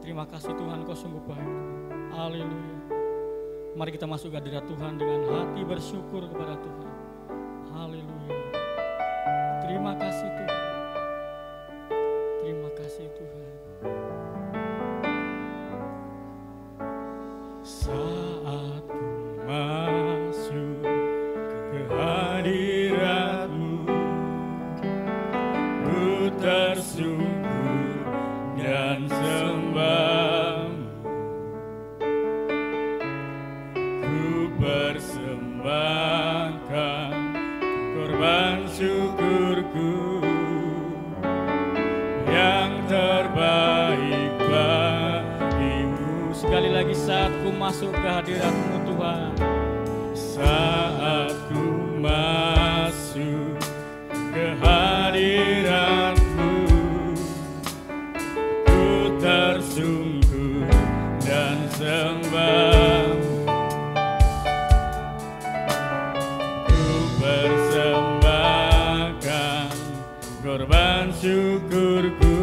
Terima kasih Tuhan, Kau sungguh baik. Haleluya. Mari kita masuk ke hadirat Tuhan dengan hati bersyukur kepada Tuhan. Haleluya. Terima kasih Tuhan. Terima kasih Tuhan. Saat ku masuk ke hadirat-Mu, ku tersungkur dan sembah-Mu. Ku persembahkan korban syukurku yang terbaik bagimu. Sekali lagi, saat ku masuk ke hadirat-Mu Tuhan, saat ku masuk ke hadirat-Mu, ku tersungkur dan sembah. Ku persembahkan korban syukurku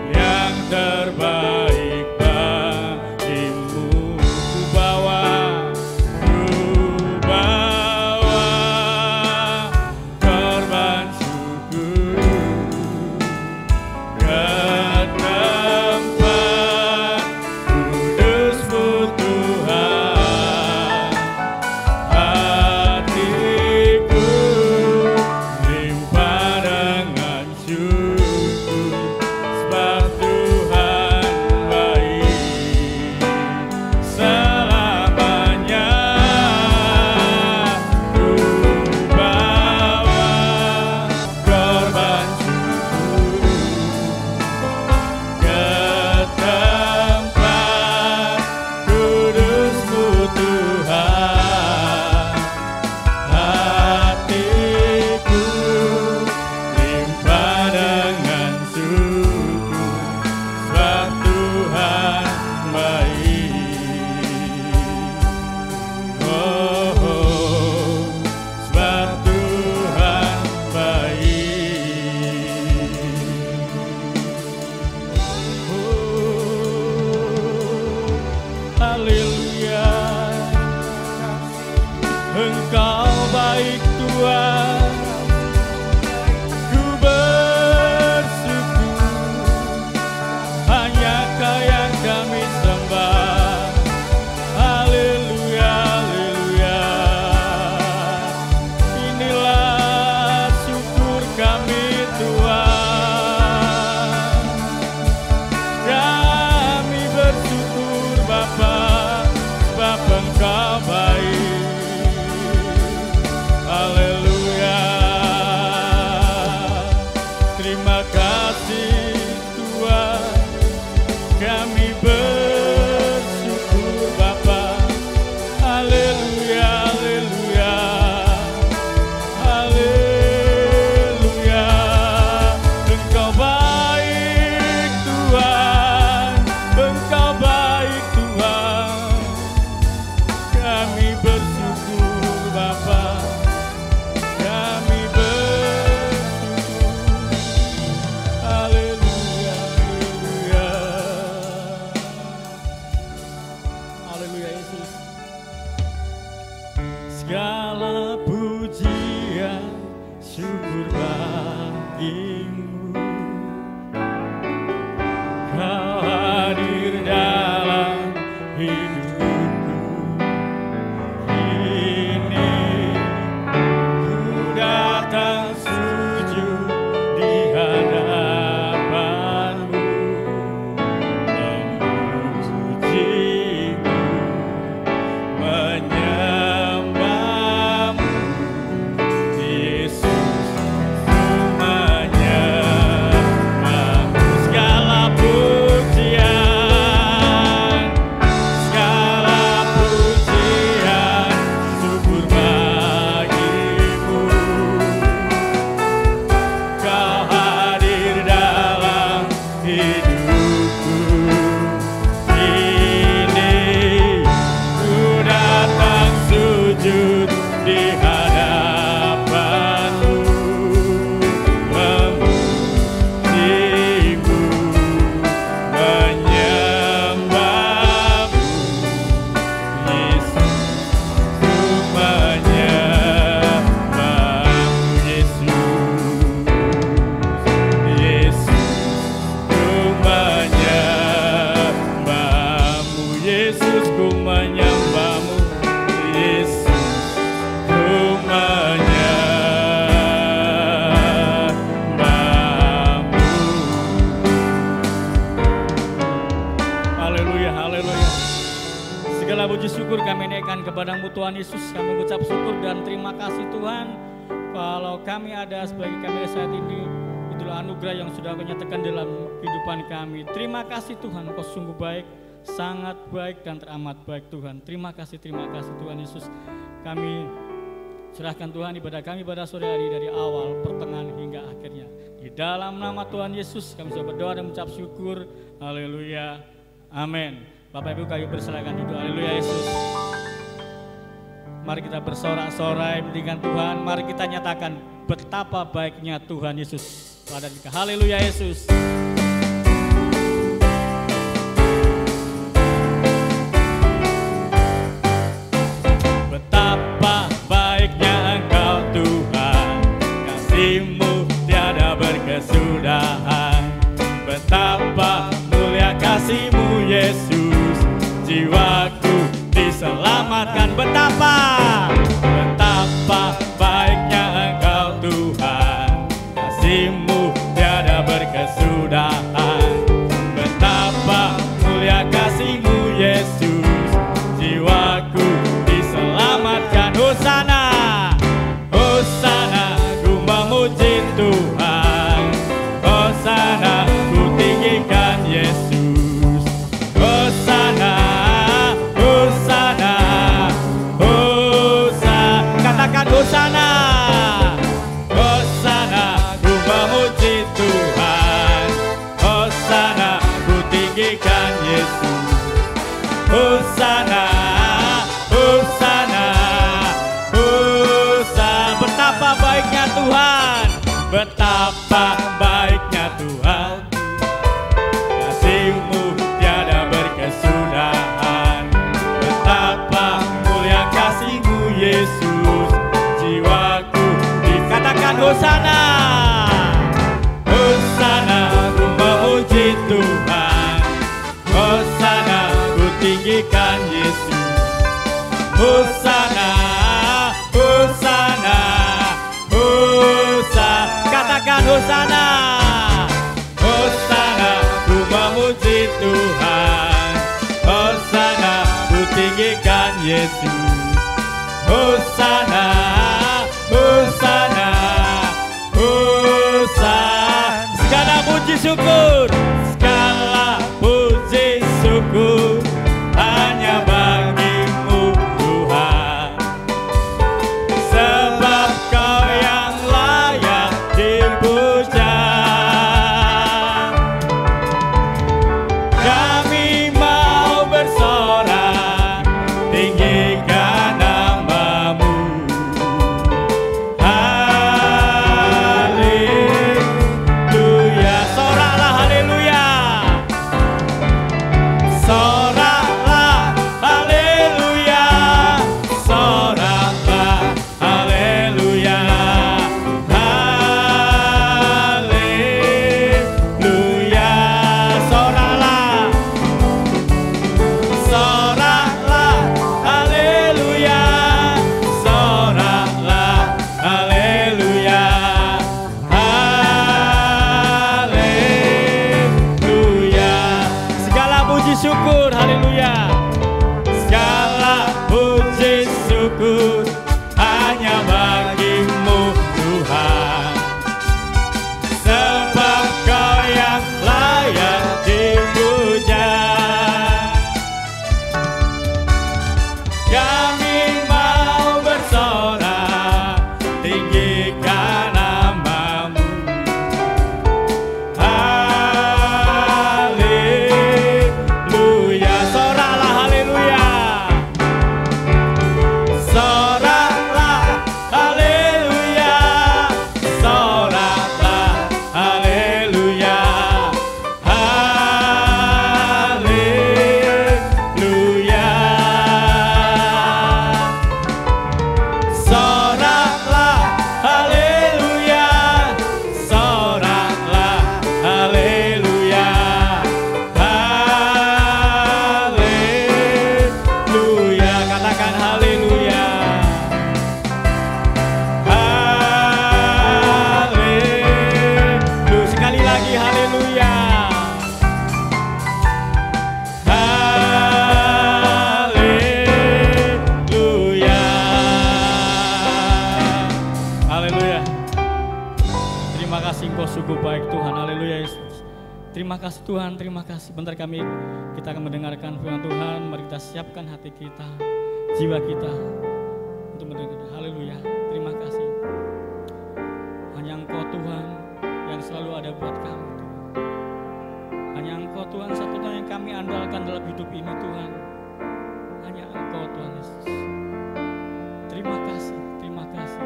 yang terbaik bagimu. Ku bawa korban syukur ke tempat kudus-Mu Tuhan. Hatiku limpah dengan syukur, sebab Tuhan baik selamanya. Ku bawa korban syukur ke tempat kudus-Mu Tuhan. Hatiku limpah dengan syukur, sebab Tuhan baik. Oh, sebab Tuhan baik. Haleluya. Engkau baik Tuhan, ku bersyukur. Hanya Kau yang kami sembah. Haleluya, haleluya. Inilah syukur kami Tuhan. Kami bersyukur Bapa, sebab Engkau baik. Haleluya. Terima kasih Tuhan, kami bersyukur Bapa. Haleluya, haleluya. Haleluya. Engkau baik Tuhan, Engkau baik Tuhan. Kami bersyukur Bapa, kami bersyukur. Haleluya, haleluya. Haleluya Yesus. Segala pujian syukur bagimu. Kau hadir dalam hidupku. Kini ku datang sujud di hadapan-Mu, memuji-Mu, menyembah-Mu, Yesus, semuanya. bersyukur kami naikkan kepada-Mu Tuhan Yesus. Kami mengucap syukur dan terima kasih Tuhan. Kalau kami ada sebagai kami saat ini, itulah anugerah yang sudah Kau nyatakan dalam kehidupan kami. Terima kasih Tuhan, Kau sungguh baik, sangat baik dan teramat baik Tuhan. Terima kasih Tuhan Yesus. Kami serahkan Tuhan ibadah kami pada sore hari dari awal, pertengahan hingga akhirnya. Di dalam nama Tuhan Yesus kami sudah berdoa dan mengucap syukur. Haleluya. Amin. Bapak Ibu kami persilakan duduk. Haleluya Yesus. Mari kita bersorak-sorai dengan Tuhan. Mari kita nyatakan betapa baiknya Tuhan Yesus pada kita. Haleluya Yesus. Betapa baiknya Engkau Tuhan, kasih-Mu tiada berkesudahan. Betapa mulia kasih-Mu Yesus, jiwaku diselamatkan. Betapa baiknya Engkau Tuhan, kasih-Mu tiada berkesudahan. Betapa mulia kasih-Mu Yesus, jiwaku diselamatkan. Hosana, Hosana, ku memuji Tuhan. Hosana, ku tinggikan Yesus. Hosana, Hosana, Hosana, katakan Hosana. Hosana, ku memuji Tuhan. Hosana, ku tinggikan Yesus. Hosana, Hosana, Hosana. Betapa baiknya Tuhan, betapa baiknya Tuhan, kasih-Mu tiada berkesudahan. Betapa mulia kasih-Mu Yesus, jiwaku dikatakan Hosana. Hosana, ku memuji Tuhan. Hosana, ku tinggikan Yesus. Hosana, Hosana, Hosana, katakan Hosana. Hosana, ku memuji Tuhan. Hosana, ku tinggikan Yesus. Hosana, Hosana, Hosana. Segala puji syukur, segala puji syukur hanya bagi-Mu Tuhan, sebab Kau yang layak dipuja. Kami mau bersorak, tinggikan nama-Mu. Haleluya, soraklah haleluya. Haleluya. Terima kasih Engkau sungguh baik Tuhan. Haleluya Yesus. Terima kasih Tuhan, terima kasih. Bentar kita akan mendengarkan firman Tuhan. Mari kita siapkan hati kita, jiwa kita untuk mendengar. Haleluya. Terima kasih. Hanya Engkau Tuhan yang selalu ada buat kami Tuhan. Hanya Engkau Tuhan satu-satunya yang kami andalkan dalam hidup ini Tuhan. Hanya Engkau Tuhan Yesus. Terima kasih, terima kasih.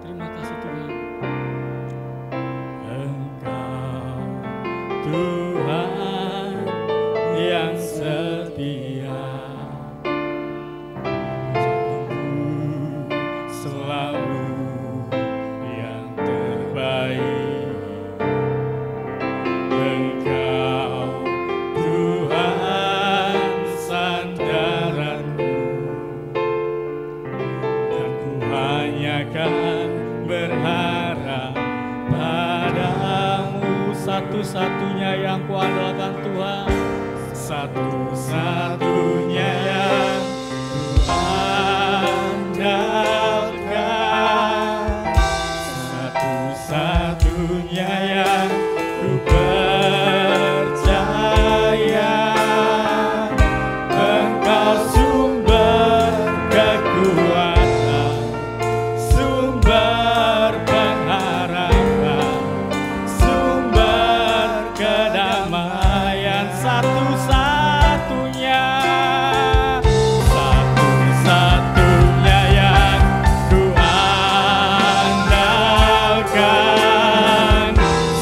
Terima kasih Tuhan. Engkau Tuhan yang setia, selalu yang terbaik. Engkau Tuhan sandaranku, dan ku hanya akan berharap padamu. Satu-satunya yang ku andalkan Tuhan, satu-satunya yang ku andalkan, satu-satunya yang ku percaya. Engkau sumber kekuatan, sumber pengharapan, sumber kedamaian, satu-satunya, satu-satunya yang ku andalkan,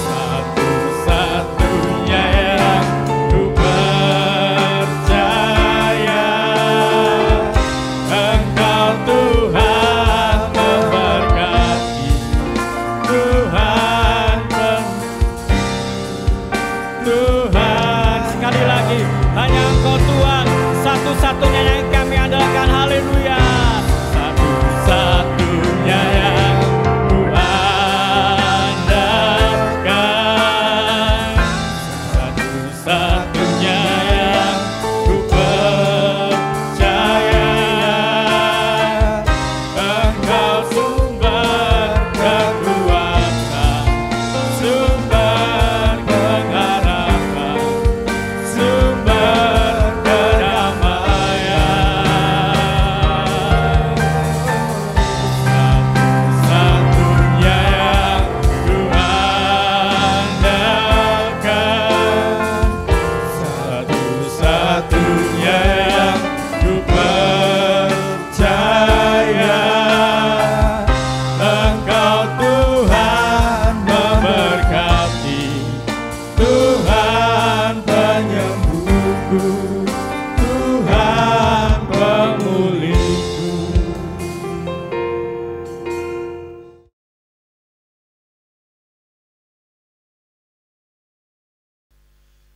satu-satunya yang ku percaya. Engkau Tuhan memberkati, Tuhan sekali lagi, hanya Engkau Tuhan satu-satunya yang kami andalkan. Haleluya. Satu-satunya yang ku andalkan, satu-satunya yang ku percaya. Engkau sumber kekuatan, sumber pengharapan, sumber kedamaian. Satu-satunya yang ku andalkan, satu-satunya yang ku percaya. Engkau Tuhan memberkati, Tuhan penyembuhku, Tuhan pemulihku.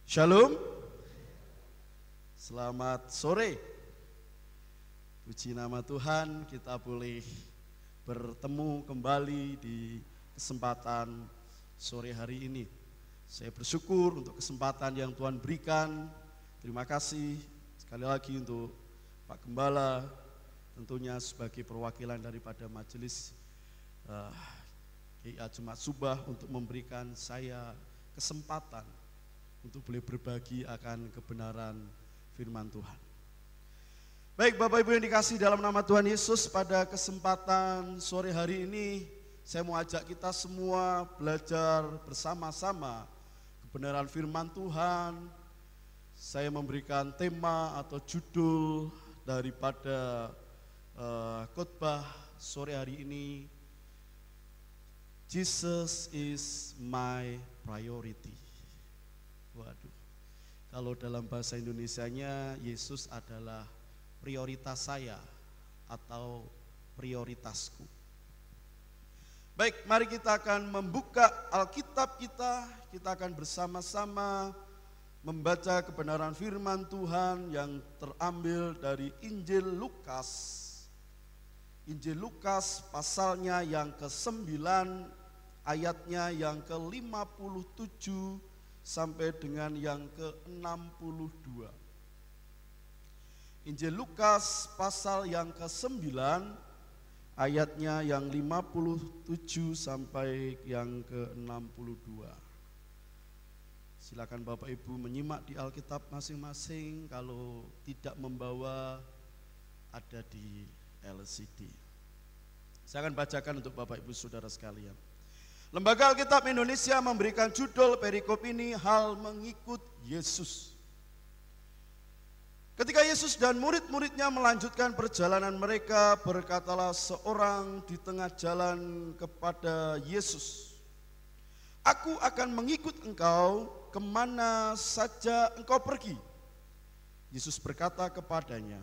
Shalom, selamat sore. Puji nama Tuhan, kita boleh bertemu kembali di kesempatan sore hari ini. Saya bersyukur untuk kesempatan yang Tuhan berikan. Terima kasih sekali lagi untuk Pak Gembala, tentunya sebagai perwakilan daripada majelis GIA Jemaat Subah untuk memberikan saya kesempatan untuk boleh berbagi akan kebenaran firman Tuhan. Baik Bapak Ibu yang dikasihi dalam nama Tuhan Yesus, pada kesempatan sore hari ini saya mau ajak kita semua belajar bersama-sama kebenaran firman Tuhan. Saya memberikan tema atau judul daripada khotbah sore hari ini, Jesus is my priority. Waduh, kalau dalam bahasa Indonesianya, Yesus adalah prioritas saya atau prioritasku. Baik, mari kita akan membuka Alkitab kita akan bersama-sama membaca kebenaran firman Tuhan yang terambil dari Injil Lukas. Injil Lukas pasalnya yang ke-9, ayatnya yang ke-57 sampai dengan yang ke-62. Injil Lukas pasal yang ke-9 ayatnya yang 57 sampai yang ke-62. Silakan Bapak Ibu menyimak di Alkitab masing-masing, kalau tidak membawa ada di LCD. Saya akan bacakan untuk Bapak Ibu Saudara sekalian. Lembaga Alkitab Indonesia memberikan judul perikop ini, hal mengikut Yesus. Ketika Yesus dan murid-muridnya melanjutkan perjalanan mereka, berkatalah seorang di tengah jalan kepada Yesus, "Aku akan mengikut engkau kemana saja engkau pergi." Yesus berkata kepadanya,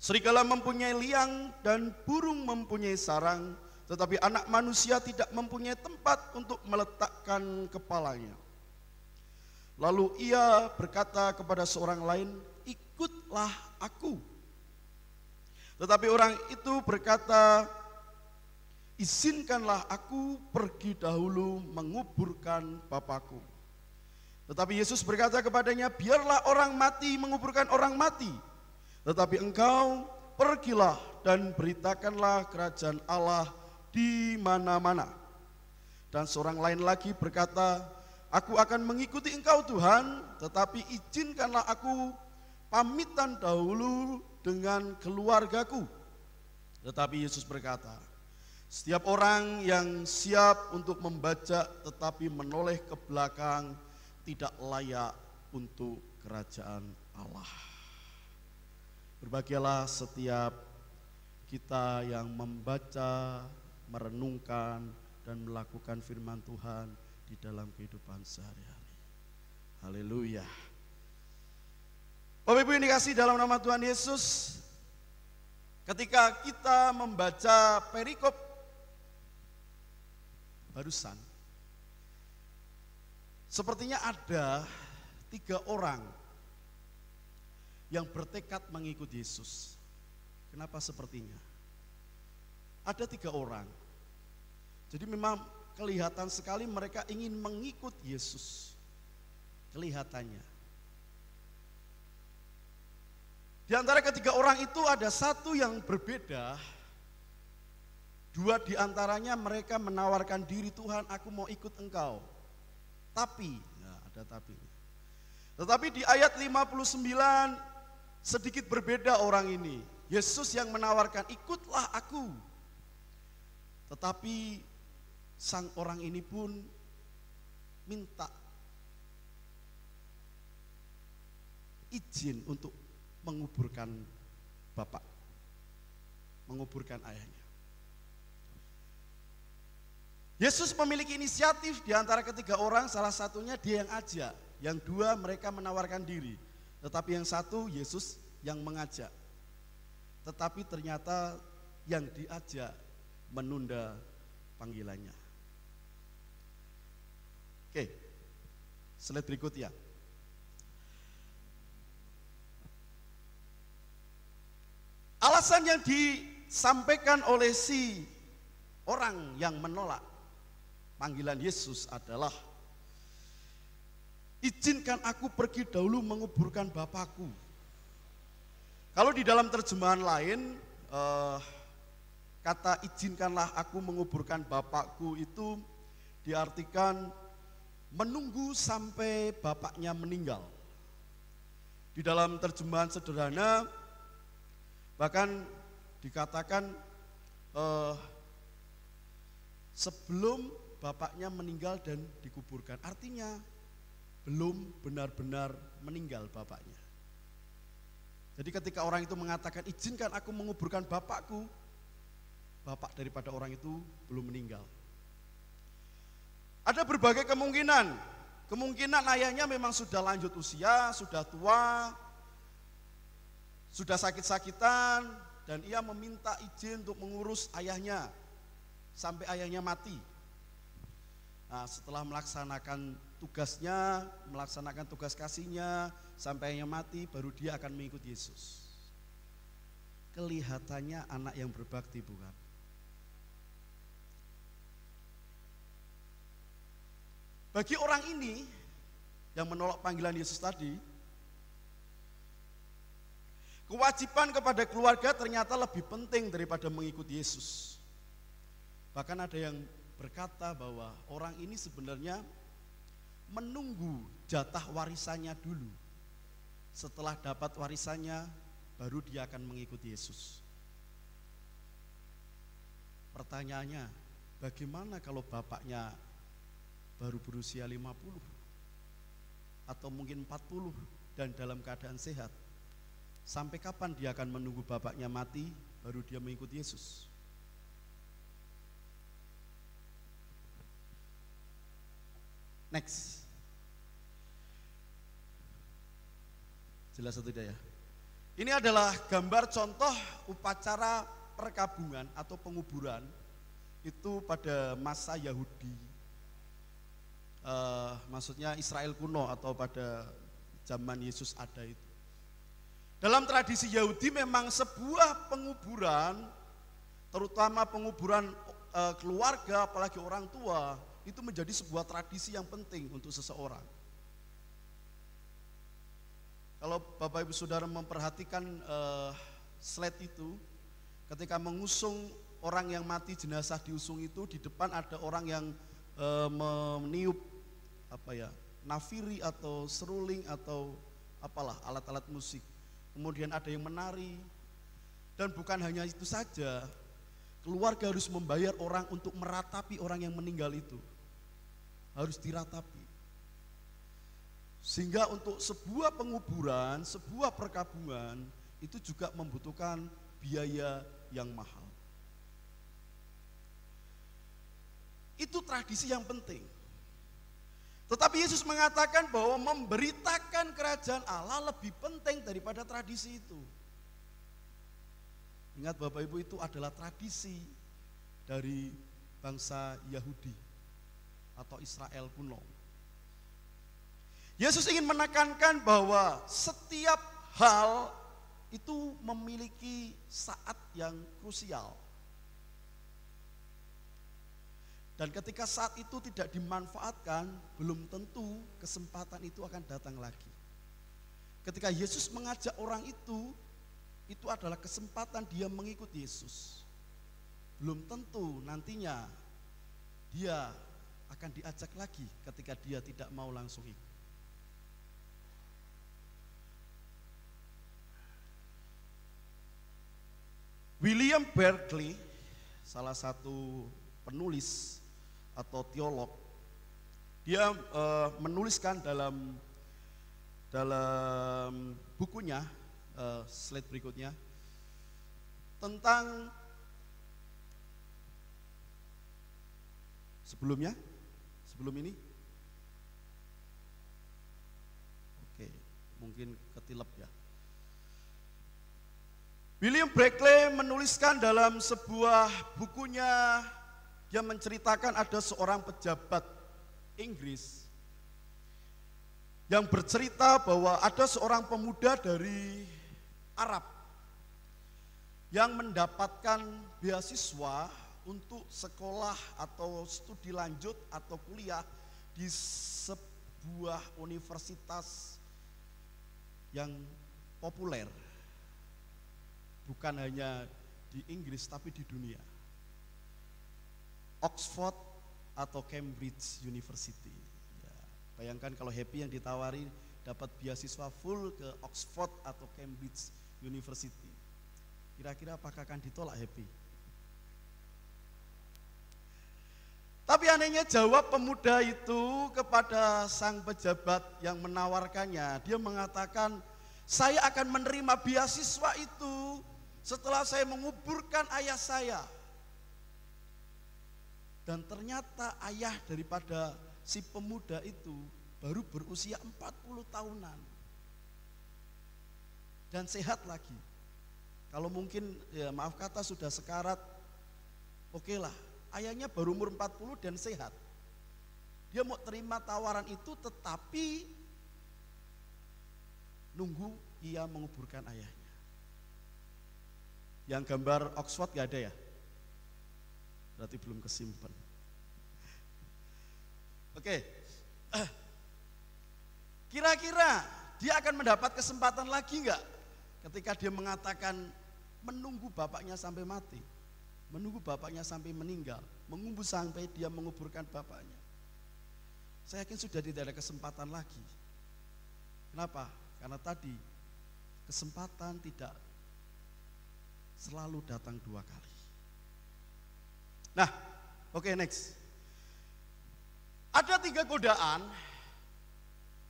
"Serigala mempunyai liang dan burung mempunyai sarang, tetapi anak manusia tidak mempunyai tempat untuk meletakkan kepalanya." Lalu ia berkata kepada seorang lain, "Ikutlah aku." Tetapi orang itu berkata, "Izinkanlah aku pergi dahulu menguburkan Bapakku." Tetapi Yesus berkata kepadanya, "Biarlah orang mati menguburkan orang mati, tetapi engkau pergilah dan beritakanlah kerajaan Allah di mana-mana." Dan seorang lain lagi berkata, "Aku akan mengikuti engkau Tuhan, tetapi izinkanlah aku pamitan dahulu dengan keluargaku." Tetapi Yesus berkata, "Setiap orang yang siap untuk membajak tetapi menoleh ke belakang tidak layak untuk kerajaan Allah." Berbahagialah setiap kita yang membaca, merenungkan, dan melakukan firman Tuhan di dalam kehidupan sehari-hari. Haleluya. Bapak Ibu yang dikasihi dalam nama Tuhan Yesus, ketika kita membaca perikop barusan, sepertinya ada 3 orang yang bertekad mengikut Yesus. Kenapa sepertinya? Ada 3 orang. Jadi memang kelihatan sekali mereka ingin mengikut Yesus. Kelihatannya. Di antara ketiga orang itu ada satu yang berbeda. 2 di antaranya mereka menawarkan diri, "Tuhan, aku mau ikut engkau." Tapi, nah ada tapi. Tetapi di ayat 59 sedikit berbeda orang ini. Yesus yang menawarkan, "Ikutlah aku." Tetapi sang orang ini pun minta izin untuk menguburkan bapak, menguburkan ayahnya. Yesus memiliki inisiatif di antara ketiga orang, salah satunya dia yang ajak, yang 2 mereka menawarkan diri, tetapi yang 1 Yesus yang mengajak. Tetapi ternyata yang diajak menunda panggilannya. Oke, slide berikut ya. Alasan yang disampaikan oleh si orang yang menolak panggilan Yesus adalah, "Izinkan aku pergi dahulu menguburkan Bapakku." Kalau di dalam terjemahan lain, kata "izinkanlah aku menguburkan Bapakku" itu diartikan menunggu sampai bapaknya meninggal. Di dalam terjemahan sederhana bahkan dikatakan sebelum bapaknya meninggal dan dikuburkan. Artinya belum benar-benar meninggal bapaknya. Jadi ketika orang itu mengatakan, "Izinkan aku menguburkan Bapakku," bapak daripada orang itu belum meninggal. Ada berbagai kemungkinan. Kemungkinan ayahnya memang sudah lanjut usia, sudah tua, sudah sakit-sakitan, dan ia meminta izin untuk mengurus ayahnya sampai ayahnya mati. Nah, setelah melaksanakan tugasnya, melaksanakan tugas kasihnya sampai ayahnya mati, baru dia akan mengikut Yesus. Kelihatannya anak yang berbakti, bukan? Bagi orang ini yang menolak panggilan Yesus tadi, kewajiban kepada keluarga ternyata lebih penting daripada mengikuti Yesus. Bahkan ada yang berkata bahwa orang ini sebenarnya menunggu jatah warisannya dulu. Setelah dapat warisannya, baru dia akan mengikuti Yesus. Pertanyaannya, bagaimana kalau bapaknya baru berusia 50 atau mungkin 40 dan dalam keadaan sehat? Sampai kapan dia akan menunggu bapaknya mati baru dia mengikuti Yesus? Next. Jelas atau tidak ya? Ini adalah gambar contoh upacara perkabungan atau penguburan itu pada masa Yahudi. Maksudnya Israel kuno atau pada zaman Yesus ada itu. Dalam tradisi Yahudi memang sebuah penguburan, terutama penguburan keluarga apalagi orang tua, itu menjadi sebuah tradisi yang penting untuk seseorang. Kalau Bapak Ibu Saudara memperhatikan slide itu, ketika mengusung orang yang mati, jenazah diusung itu, di depan ada orang yang meniup nafiri atau seruling atau apalah alat-alat musik. Kemudian ada yang menari. Dan bukan hanya itu saja, keluarga harus membayar orang untuk meratapi orang yang meninggal itu. Harus diratapi. Sehingga untuk sebuah penguburan, sebuah perkabungan itu juga membutuhkan biaya yang mahal. Itu tradisi yang penting. Tetapi Yesus mengatakan bahwa memberitakan kerajaan Allah lebih penting daripada tradisi itu. Ingat Bapak Ibu, itu adalah tradisi dari bangsa Yahudi atau Israel kuno. Yesus ingin menekankan bahwa setiap hal itu memiliki saat yang krusial. Dan ketika saat itu tidak dimanfaatkan, belum tentu kesempatan itu akan datang lagi. Ketika Yesus mengajak orang itu adalah kesempatan dia mengikuti Yesus. Belum tentu nantinya dia akan diajak lagi ketika dia tidak mau langsung ikut. William Barclay, salah satu penulis atau teolog, dia menuliskan dalam bukunya, slide berikutnya, tentang sebelum ini, oke, mungkin ketilep ya. William Barclay menuliskan dalam sebuah bukunya, dia menceritakan ada seorang pejabat Inggris yang bercerita bahwa ada seorang pemuda dari Arab yang mendapatkan beasiswa untuk sekolah atau studi lanjut atau kuliah di sebuah universitas yang populer, bukan hanya di Inggris tapi di dunia. Oxford atau Cambridge University. Ya, bayangkan kalau Happy yang ditawari dapat beasiswa full ke Oxford atau Cambridge University. Kira-kira apakah akan ditolak Happy? Tapi anehnya jawab pemuda itu kepada sang pejabat yang menawarkannya. Dia mengatakan, saya akan menerima beasiswa itu setelah saya menguburkan ayah saya. Dan ternyata ayah daripada si pemuda itu baru berusia 40 tahunan. Dan sehat lagi. Kalau mungkin ya maaf kata sudah sekarat, oke lah. Ayahnya baru umur 40 dan sehat. Dia mau terima tawaran itu tetapi nunggu ia menguburkan ayahnya. Yang gambar Oxford gak ada ya? Berarti belum kesimpan. Oke. Kira-kira dia akan mendapat kesempatan lagi enggak ketika dia mengatakan menunggu bapaknya sampai mati, menunggu bapaknya sampai meninggal, menunggu sampai dia menguburkan bapaknya. Saya yakin sudah tidak ada kesempatan lagi. Kenapa? Karena tadi kesempatan tidak selalu datang dua kali. Nah, oke, next. Ada 3 godaan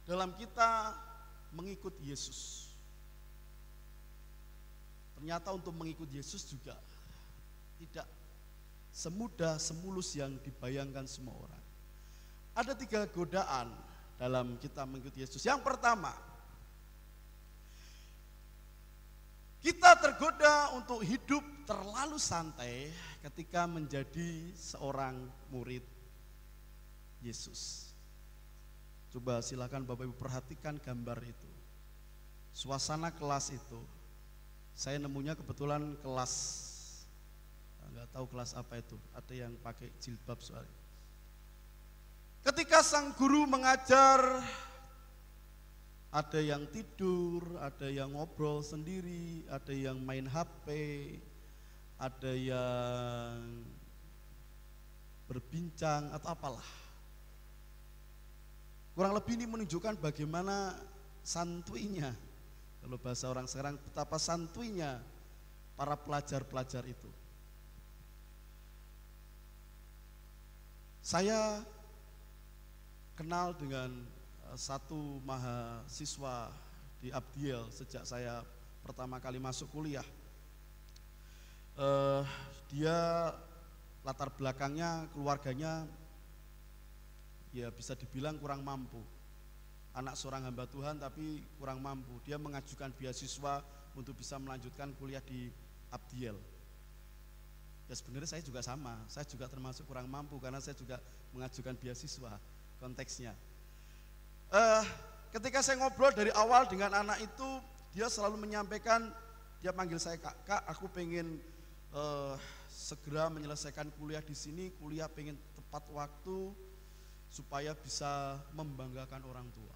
dalam kita mengikut Yesus. Ternyata untuk mengikut Yesus juga tidak semudah, semulus yang dibayangkan semua orang. Ada 3 godaan dalam kita mengikut Yesus. Yang pertama, kita tergoda untuk hidup terlalu santai ketika menjadi seorang murid Yesus. Coba silakan Bapak Ibu perhatikan gambar itu. Suasana kelas itu. Saya nemunya kebetulan kelas, nggak tahu kelas apa itu. Ada yang pakai jilbab soalnya. Ketika sang guru mengajar, ada yang tidur, ada yang ngobrol sendiri, ada yang main HP, ada yang berbincang atau apalah. Kurang lebih ini menunjukkan bagaimana santuinya, kalau bahasa orang sekarang, betapa santuinya para pelajar-pelajar itu. Saya kenal dengan satu mahasiswa di Abdiel sejak saya pertama kali masuk kuliah. Dia latar belakangnya, keluarganya ya bisa dibilang kurang mampu. Anak seorang hamba Tuhan tapi kurang mampu. Dia mengajukan beasiswa untuk bisa melanjutkan kuliah di Abdiel. Ya sebenarnya saya juga sama, saya juga termasuk kurang mampu karena saya juga mengajukan beasiswa konteksnya. Ketika saya ngobrol dari awal dengan anak itu, dia selalu menyampaikan, dia panggil saya kak, aku pengen segera menyelesaikan kuliah di sini, kuliah pengen tepat waktu supaya bisa membanggakan orang tua.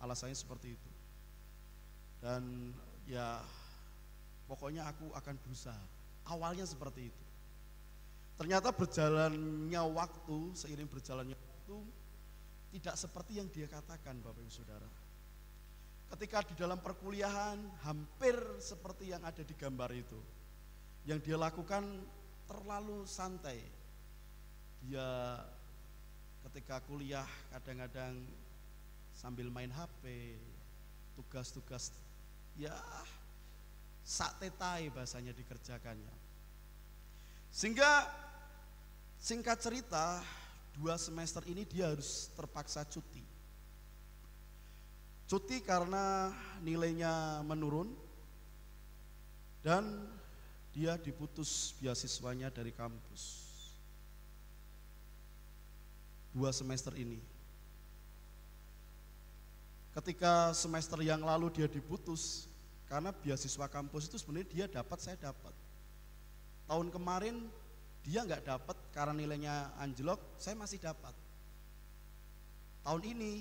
Alasannya seperti itu. Dan ya pokoknya aku akan berusaha. Awalnya seperti itu. Ternyata berjalannya waktu, seiring berjalannya waktu, tidak seperti yang dia katakan, Bapak Ibu Saudara. Ketika di dalam perkuliahan, hampir seperti yang ada di gambar itu. Yang dia lakukan terlalu santai. Dia ketika kuliah kadang-kadang sambil main HP, tugas-tugas ya sak tetai bahasanya dikerjakannya. Sehingga singkat cerita 2 semester ini dia harus terpaksa cuti. Cuti karena nilainya menurun dan dia diputus beasiswanya dari kampus. 2 semester ini. Ketika semester yang lalu dia diputus, karena beasiswa kampus itu sebenarnya dia dapat, saya dapat. Tahun kemarin dia nggak dapat karena nilainya anjlok, saya masih dapat. Tahun ini,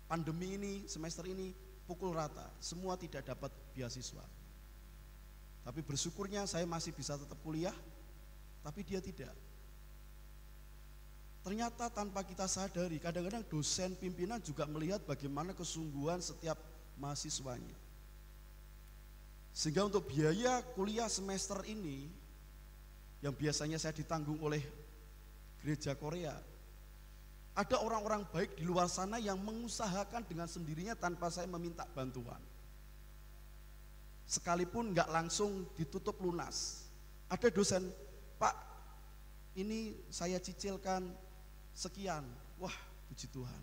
pandemi ini, semester ini pukul rata, semua tidak dapat beasiswa. Tapi bersyukurnya saya masih bisa tetap kuliah, tapi dia tidak. Ternyata tanpa kita sadari, kadang-kadang dosen pimpinan juga melihat bagaimana kesungguhan setiap mahasiswanya. Sehingga untuk biaya kuliah semester ini, yang biasanya saya ditanggung oleh gereja Korea, ada orang-orang baik di luar sana yang mengusahakan dengan sendirinya tanpa saya meminta bantuan. Sekalipun nggak langsung ditutup lunas. Ada dosen, Pak, ini saya cicilkan sekian, wah puji Tuhan.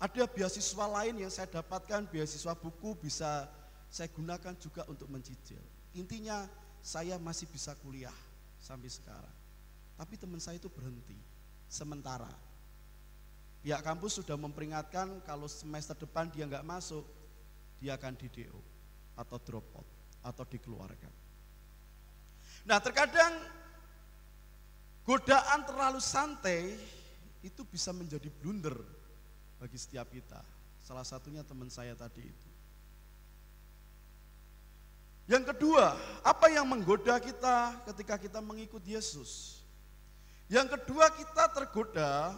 Ada beasiswa lain yang saya dapatkan, beasiswa buku bisa saya gunakan juga untuk mencicil. Intinya saya masih bisa kuliah sampai sekarang. Tapi teman saya itu berhenti sementara. Pihak kampus sudah memperingatkan kalau semester depan dia nggak masuk, dia akan di DO atau drop out atau dikeluarkan. Nah terkadang godaan terlalu santai itu bisa menjadi blunder bagi setiap kita. Salah satunya teman saya tadi itu. Yang kedua, apa yang menggoda kita ketika kita mengikuti Yesus? Yang kedua, kita tergoda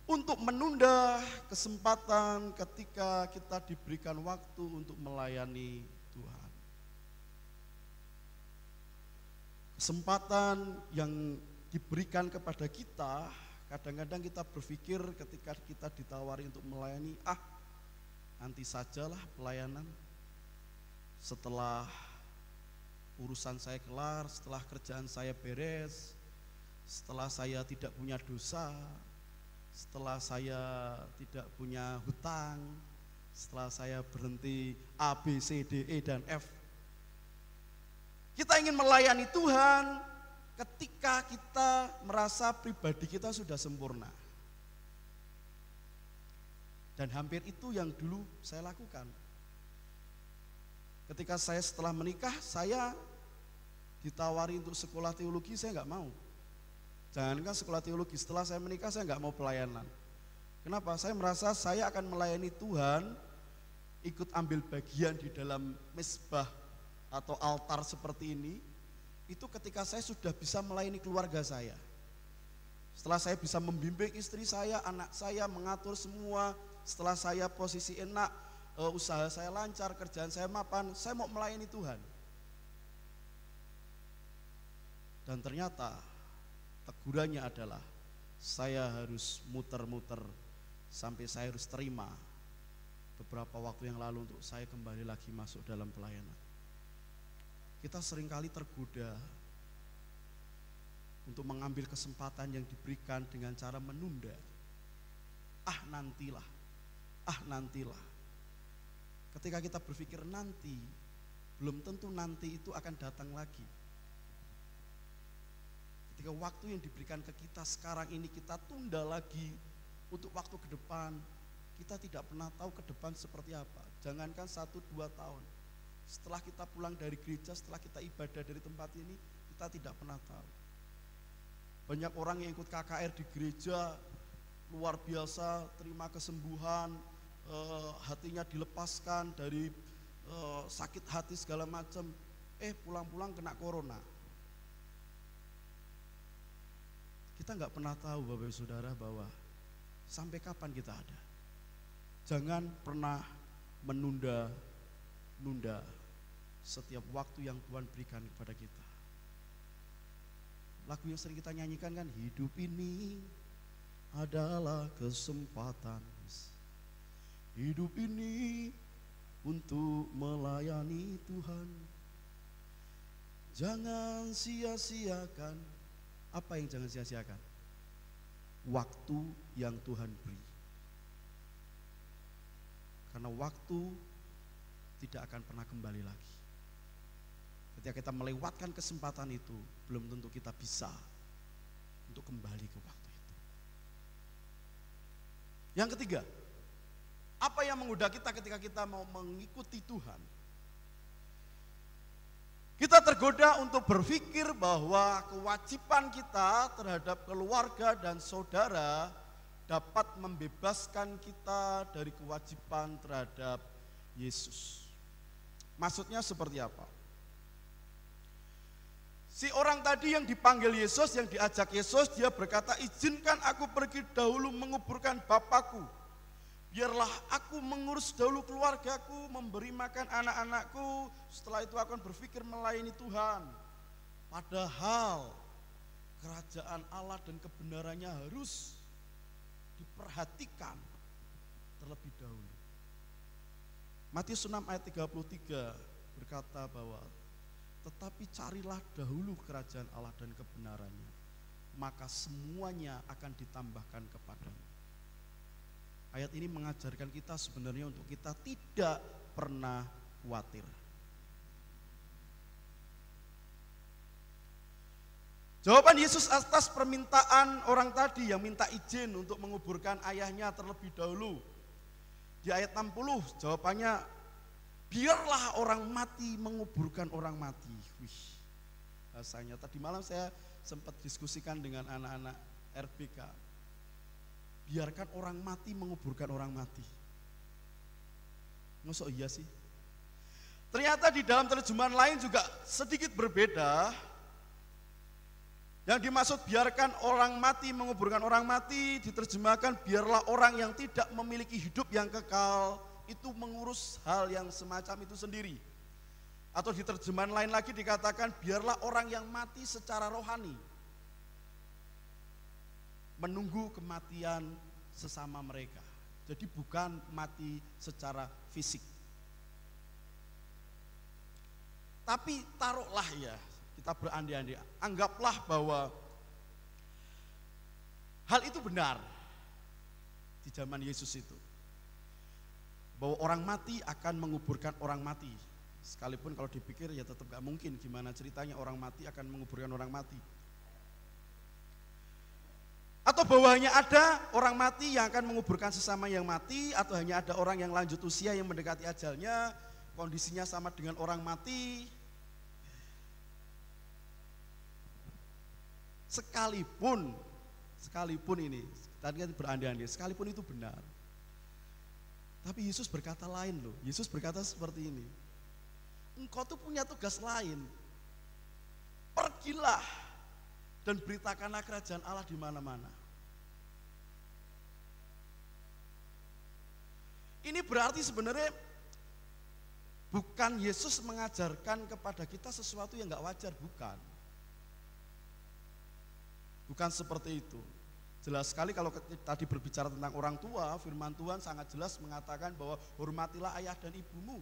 untuk menunda kesempatan ketika kita diberikan waktu untuk melayani Tuhan. Kesempatan yang diberikan kepada kita, kadang-kadang kita berpikir ketika kita ditawari untuk melayani, nanti sajalah pelayanan. Setelah urusan saya kelar, setelah kerjaan saya beres, setelah saya tidak punya dosa, setelah saya tidak punya hutang, setelah saya berhenti A, B, C, D, E, dan F. Kita ingin melayani Tuhan ketika kita merasa pribadi kita sudah sempurna. Dan hampir itu yang dulu saya lakukan. Ketika saya setelah menikah, saya ditawari untuk sekolah teologi, saya nggak mau. Jangankan sekolah teologi, setelah saya menikah saya nggak mau pelayanan. Kenapa? Saya merasa saya akan melayani Tuhan, ikut ambil bagian di dalam mezbah atau altar seperti ini, itu ketika saya sudah bisa melayani keluarga saya. Setelah saya bisa membimbing istri saya, anak saya, mengatur semua, setelah saya posisi enak, usaha saya lancar, kerjaan saya mapan, saya mau melayani Tuhan. Dan ternyata tegurannya adalah saya harus muter-muter sampai saya harus terima beberapa waktu yang lalu untuk saya kembali lagi masuk dalam pelayanan. Kita seringkali tergoda untuk mengambil kesempatan yang diberikan dengan cara menunda. Nantilah. Ketika kita berpikir nanti, belum tentu nanti itu akan datang lagi. Ketika waktu yang diberikan ke kita sekarang ini kita tunda lagi untuk waktu ke depan, kita tidak pernah tahu ke depan seperti apa. Jangankan 1-2 tahun, setelah kita pulang dari gereja, setelah kita ibadah dari tempat ini, kita tidak pernah tahu. Banyak orang yang ikut KKR di gereja, luar biasa, terima kesembuhan, hatinya dilepaskan dari sakit hati segala macam, pulang-pulang kena corona. Kita nggak pernah tahu Bapak Ibu Saudara bahwa sampai kapan kita ada. Jangan pernah menunda setiap waktu yang Tuhan berikan kepada kita. Lagu yang sering kita nyanyikan kan, hidup ini adalah kesempatan. Hidup ini untuk melayani Tuhan. Jangan sia-siakan. Apa yang jangan sia-siakan? Waktu yang Tuhan beri. Karena waktu tidak akan pernah kembali lagi. Ketika kita melewatkan kesempatan itu, belum tentu kita bisa untuk kembali ke waktu itu. Yang ketiga, apa yang menggoda kita ketika kita mau mengikuti Tuhan? Kita tergoda untuk berpikir bahwa kewajiban kita terhadap keluarga dan saudara dapat membebaskan kita dari kewajiban terhadap Yesus. Maksudnya seperti apa? Si orang tadi yang dipanggil Yesus, yang diajak Yesus, dia berkata, izinkan aku pergi dahulu menguburkan Bapakku. Biarlah aku mengurus dahulu keluargaku, memberi makan anak-anakku, setelah itu aku akan berpikir melayani Tuhan. Padahal kerajaan Allah dan kebenarannya harus diperhatikan terlebih dahulu. Matius 6 ayat 33 berkata bahwa tetapi carilah dahulu kerajaan Allah dan kebenarannya, maka semuanya akan ditambahkan kepadamu. Ayat ini mengajarkan kita sebenarnya untuk kita tidak pernah khawatir. Jawaban Yesus atas permintaan orang tadi yang minta izin untuk menguburkan ayahnya terlebih dahulu. Di ayat 60 jawabannya, biarlah orang mati menguburkan orang mati. Wih, rasanya tadi malam saya sempat diskusikan dengan anak-anak RBK. Biarkan orang mati menguburkan orang mati. Masuk iya sih? Ternyata di dalam terjemahan lain juga sedikit berbeda. Yang dimaksud biarkan orang mati menguburkan orang mati diterjemahkan biarlah orang yang tidak memiliki hidup yang kekal itu mengurus hal yang semacam itu sendiri. Atau di terjemahan lain lagi dikatakan biarlah orang yang mati secara rohani menunggu kematian sesama mereka. Jadi bukan mati secara fisik. Tapi taruhlah ya, kita berandai-andai, anggaplah bahwa hal itu benar di zaman Yesus itu. Bahwa orang mati akan menguburkan orang mati. Sekalipun kalau dipikir ya tetap gak mungkin, gimana ceritanya orang mati akan menguburkan orang mati. Atau bahwa hanya ada orang mati yang akan menguburkan sesama yang mati, atau hanya ada orang yang lanjut usia yang mendekati ajalnya, kondisinya sama dengan orang mati. Sekalipun ini, tadi kan berandai-andai, sekalipun itu benar. Tapi Yesus berkata lain loh, Yesus berkata seperti ini. Engkau tuh punya tugas lain. Pergilah dan beritakanlah kerajaan Allah di mana-mana. Ini berarti sebenarnya bukan Yesus mengajarkan kepada kita sesuatu yang gak wajar, bukan. Bukan seperti itu. Jelas sekali kalau tadi berbicara tentang orang tua, firman Tuhan sangat jelas mengatakan bahwa hormatilah ayah dan ibumu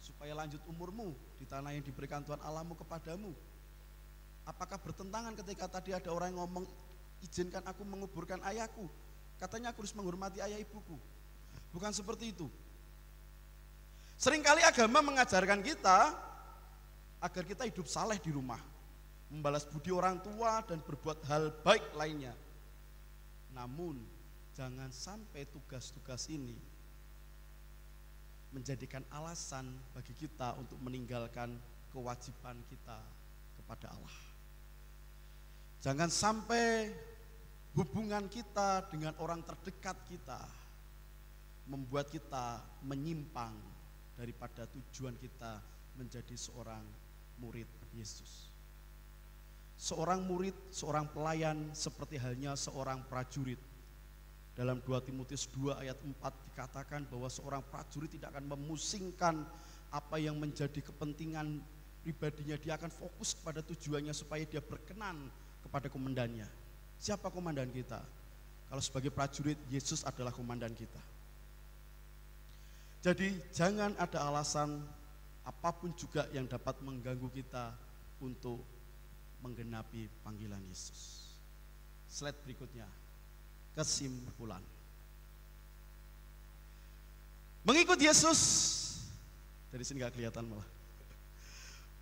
supaya lanjut umurmu di tanah yang diberikan Tuhan Allahmu kepadamu. Apakah bertentangan ketika tadi ada orang yang ngomong izinkan aku menguburkan ayahku, katanya aku harus menghormati ayah ibuku? Bukan seperti itu. Seringkali agama mengajarkan kita agar kita hidup saleh di rumah, membalas budi orang tua dan berbuat hal baik lainnya. Namun jangan sampai tugas-tugas ini menjadikan alasan bagi kita untuk meninggalkan kewajiban kita kepada Allah. Jangan sampai hubungan kita dengan orang terdekat kita membuat kita menyimpang daripada tujuan kita menjadi seorang murid Yesus. Seorang murid, seorang pelayan seperti halnya seorang prajurit. Dalam 2 Timotius 2 ayat 4 dikatakan bahwa seorang prajurit tidak akan memusingkan apa yang menjadi kepentingan pribadinya. Dia akan fokus pada tujuannya supaya dia berkenan kepada komandannya. Siapa komandan kita? Kalau sebagai prajurit, Yesus adalah komandan kita. Jadi jangan ada alasan apapun juga yang dapat mengganggu kita untuk menggenapi panggilan Yesus. Slide berikutnya, kesimpulan. Mengikut Yesus, dari sini gak kelihatan malah.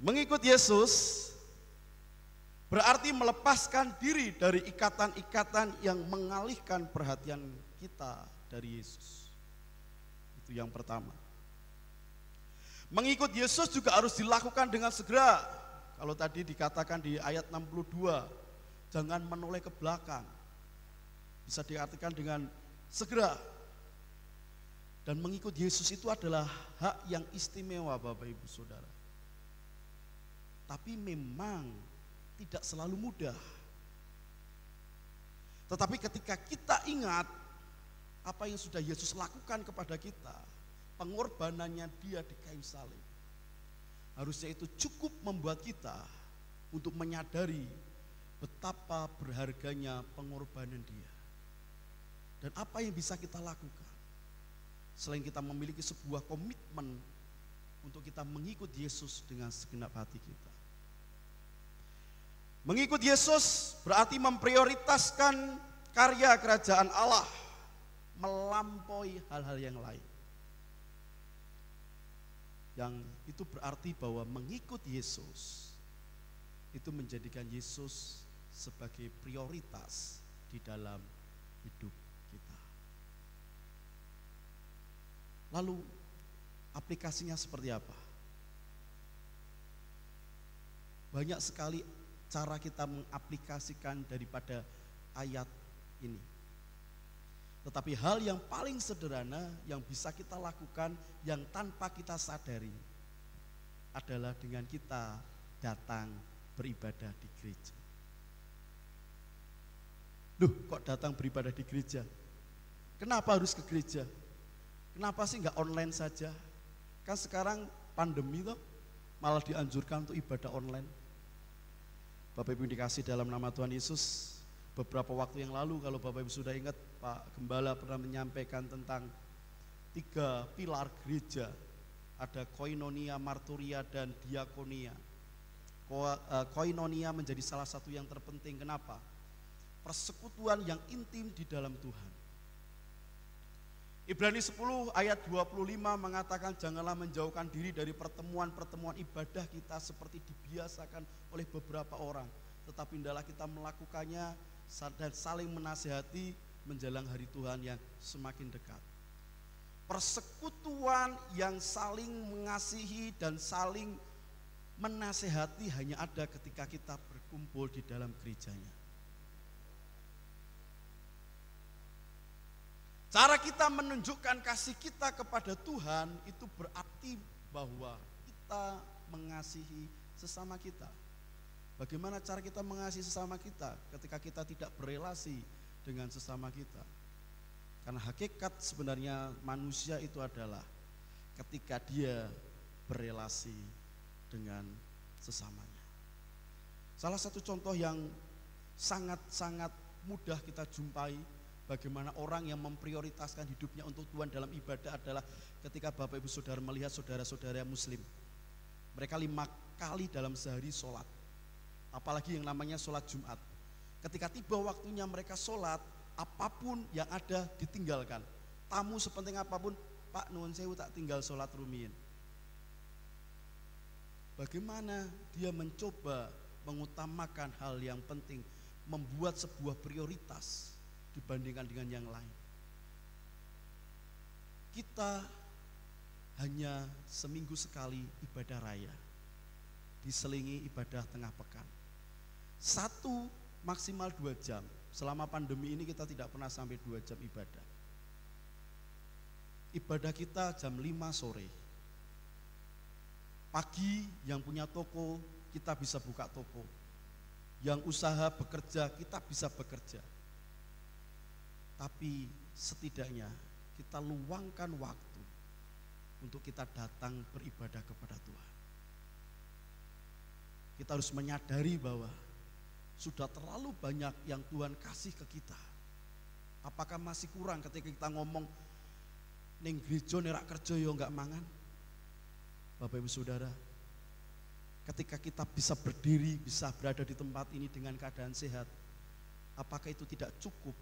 Mengikut Yesus berarti melepaskan diri dari ikatan-ikatan yang mengalihkan perhatian kita dari Yesus. Itu yang pertama. Mengikut Yesus juga harus dilakukan dengan segera. Kalau tadi dikatakan di ayat 62, jangan menoleh ke belakang. Bisa diartikan dengan segera. Dan mengikut Yesus itu adalah hak yang istimewa Bapak Ibu Saudara. Tapi memang tidak selalu mudah. Tetapi ketika kita ingat apa yang sudah Yesus lakukan kepada kita, pengorbanannya dia di kayu salib, harusnya itu cukup membuat kita untuk menyadari betapa berharganya pengorbanan dia. Dan apa yang bisa kita lakukan selain kita memiliki sebuah komitmen untuk kita mengikut Yesus dengan segenap hati kita. Mengikut Yesus berarti memprioritaskan karya kerajaan Allah melampaui hal-hal yang lain. Yang itu berarti bahwa mengikut Yesus itu menjadikan Yesus sebagai prioritas di dalam hidup kita. Lalu aplikasinya seperti apa? Banyak sekali cara kita mengaplikasikan daripada ayat ini. Tetapi hal yang paling sederhana yang bisa kita lakukan yang tanpa kita sadari adalah dengan kita datang beribadah di gereja. Loh, kok datang beribadah di gereja? Kenapa harus ke gereja? Kenapa sih nggak online saja? Kan sekarang pandemi toh, malah dianjurkan untuk ibadah online. Bapak Ibu dikasih dalam nama Tuhan Yesus, beberapa waktu yang lalu kalau Bapak Ibu sudah ingat, Pak Gembala pernah menyampaikan tentang 3 pilar gereja. Ada koinonia, marturia, dan diakonia. Koinonia menjadi salah satu yang terpenting. Kenapa? Persekutuan yang intim di dalam Tuhan. Ibrani 10 ayat 25 mengatakan janganlah menjauhkan diri dari pertemuan-pertemuan ibadah kita seperti dibiasakan oleh beberapa orang, tetapi hendaklah kita melakukannya dan saling menasihati menjelang hari Tuhan yang semakin dekat. Persekutuan yang saling mengasihi dan saling menasihati hanya ada ketika kita berkumpul di dalam gerejanya. Cara kita menunjukkan kasih kita kepada Tuhan itu berarti bahwa kita mengasihi sesama kita. Bagaimana cara kita mengasihi sesama kita ketika kita tidak berelasi dengan sesama kita? Karena hakikat sebenarnya manusia itu adalah ketika dia berelasi dengan sesamanya. Salah satu contoh yang sangat-sangat mudah kita jumpai bagaimana orang yang memprioritaskan hidupnya untuk Tuhan dalam ibadah adalah ketika Bapak Ibu Saudara melihat saudara-saudara muslim. Mereka 5 kali dalam sehari sholat, apalagi yang namanya sholat Jumat. Ketika tiba waktunya mereka sholat, apapun yang ada ditinggalkan. Tamu sepenting apapun, Pak nuwun sewu tak tinggal sholat rumiyin. Bagaimana dia mencoba mengutamakan hal yang penting, membuat sebuah prioritas dibandingkan dengan yang lain. Kita hanya seminggu sekali ibadah raya, diselingi ibadah tengah pekan. 1 maksimal 2 jam. Selama pandemi ini kita tidak pernah sampai 2 jam ibadah. Ibadah kita jam 5 sore. Pagi yang punya toko kita bisa buka toko. Yang usaha bekerja kita bisa bekerja. Tapi setidaknya kita luangkan waktu untuk kita datang beribadah kepada Tuhan. Kita harus menyadari bahwa sudah terlalu banyak yang Tuhan kasih ke kita. Apakah masih kurang ketika kita ngomong ning gereja nerak kerja yo enggak mangan? Bapak Ibu Saudara, ketika kita bisa berdiri, bisa berada di tempat ini dengan keadaan sehat, apakah itu tidak cukup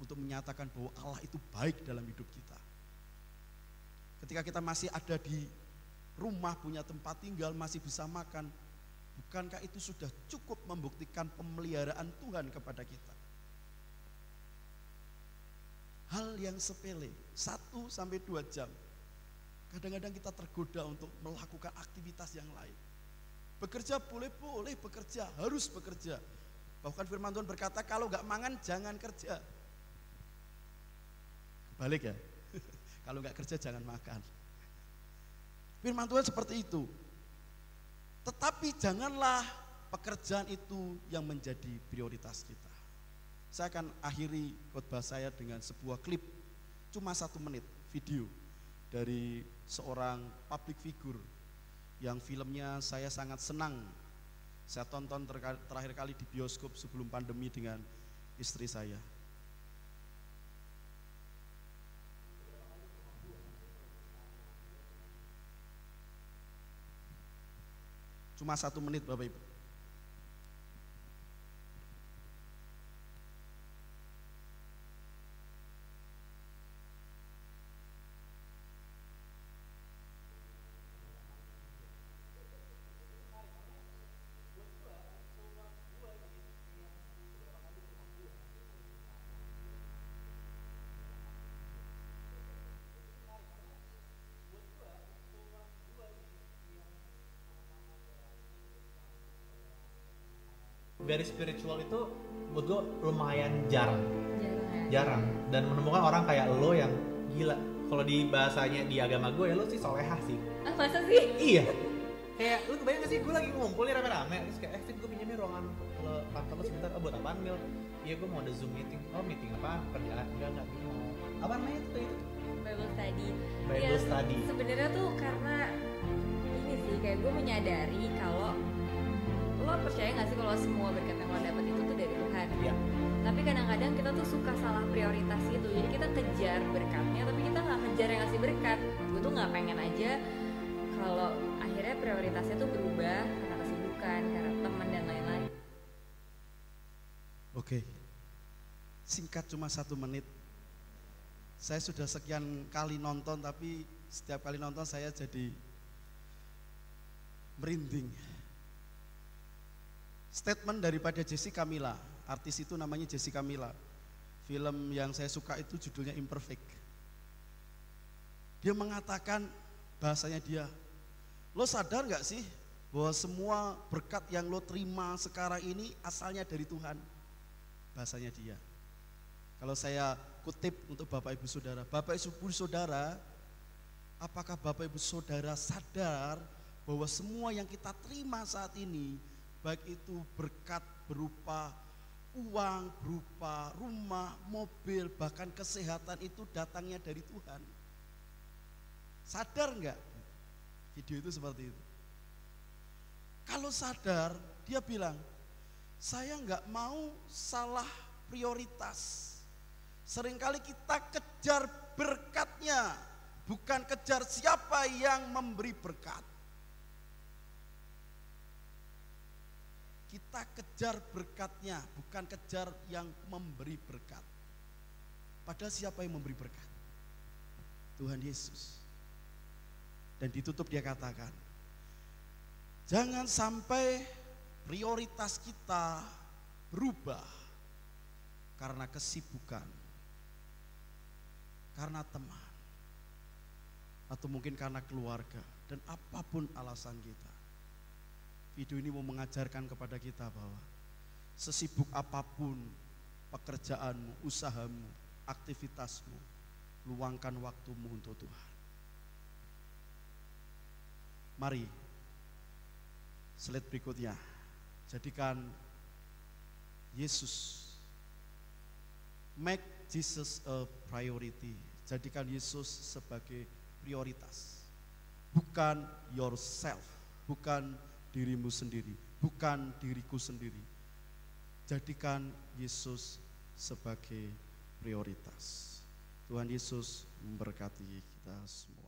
untuk menyatakan bahwa Allah itu baik dalam hidup kita? Ketika kita masih ada di rumah, punya tempat tinggal, masih bisa makan, bukankah itu sudah cukup membuktikan pemeliharaan Tuhan kepada kita? Hal yang sepele, 1 sampai 2 jam. Kadang-kadang kita tergoda untuk melakukan aktivitas yang lain. Bekerja boleh bekerja, harus bekerja. Bahkan firman Tuhan berkata kalau nggak mangan jangan kerja. Balik ya, kalau nggak kerja jangan makan. Firman Tuhan seperti itu. Tetapi janganlah pekerjaan itu yang menjadi prioritas kita. Saya akan akhiri khotbah saya dengan sebuah klip, cuma 1 menit video dari seorang public figure yang filmnya saya sangat senang. Saya tonton terakhir kali di bioskop sebelum pandemi dengan istri saya. Cuma 1 menit Bapak Ibu. Very spiritual itu buat gue lumayan jarang dan menemukan orang kayak lo yang gila. Kalau di bahasanya di agama gue ya lo sih solehah sih. Ah masa sih? Iya, Kayak lu kebayang gak sih gue lagi ngumpul nih rame-rame terus kayak Fit gue pinjemin ruangan kalau kantor lu sebentar. Buat apaan Mil? Iya gue mau ada Zoom meeting. Oh meeting apa? Kerjaan? Enggak gue mau apaan namanya itu? Bible study. Bible study. Sebenarnya tuh karena ini sih kayak gue menyadari kalau lo percaya gak sih kalau semua berkat yang lo dapet itu tuh dari Tuhan? Iya. Tapi kadang-kadang kita tuh suka salah prioritas itu. Jadi kita kejar berkatnya tapi kita nggak kejar yang ngasih berkat. Gue tuh nggak pengen aja kalau akhirnya prioritasnya tuh berubah karena kesibukan, karena teman dan lain-lain. Oke, singkat cuma 1 menit. Saya sudah sekian kali nonton, tapi setiap kali nonton saya jadi merinding. Statement daripada Jessica Mila, artis itu namanya Jessica Mila. Film yang saya suka itu judulnya Imperfect. Dia mengatakan, bahasanya dia, lo sadar gak sih bahwa semua berkat yang lo terima sekarang ini asalnya dari Tuhan? Bahasanya dia. Kalau saya kutip untuk Bapak Ibu Saudara, Bapak Ibu Saudara, apakah Bapak Ibu Saudara sadar bahwa semua yang kita terima saat ini, baik itu berkat berupa uang, berupa rumah, mobil, bahkan kesehatan itu datangnya dari Tuhan? Sadar enggak? Video itu seperti itu. Kalau sadar, dia bilang, saya enggak mau salah prioritas. Seringkali kita kejar berkatnya, bukan kejar siapa yang memberi berkat. Kita kejar berkatnya, bukan kejar yang memberi berkat. Padahal siapa yang memberi berkat? Tuhan Yesus. Dan ditutup dia katakan, jangan sampai prioritas kita berubah karena kesibukan, karena teman, atau mungkin karena keluarga, dan apapun alasan kita. Video ini mau mengajarkan kepada kita bahwa sesibuk apapun pekerjaanmu, usahamu, aktivitasmu, luangkan waktumu untuk Tuhan. Mari, slide berikutnya, jadikan Yesus, make Jesus a priority, jadikan Yesus sebagai prioritas, bukan yourself, bukan dirimu sendiri, bukan diriku sendiri. Jadikan Yesus sebagai prioritas. Tuhan Yesus memberkati kita semua.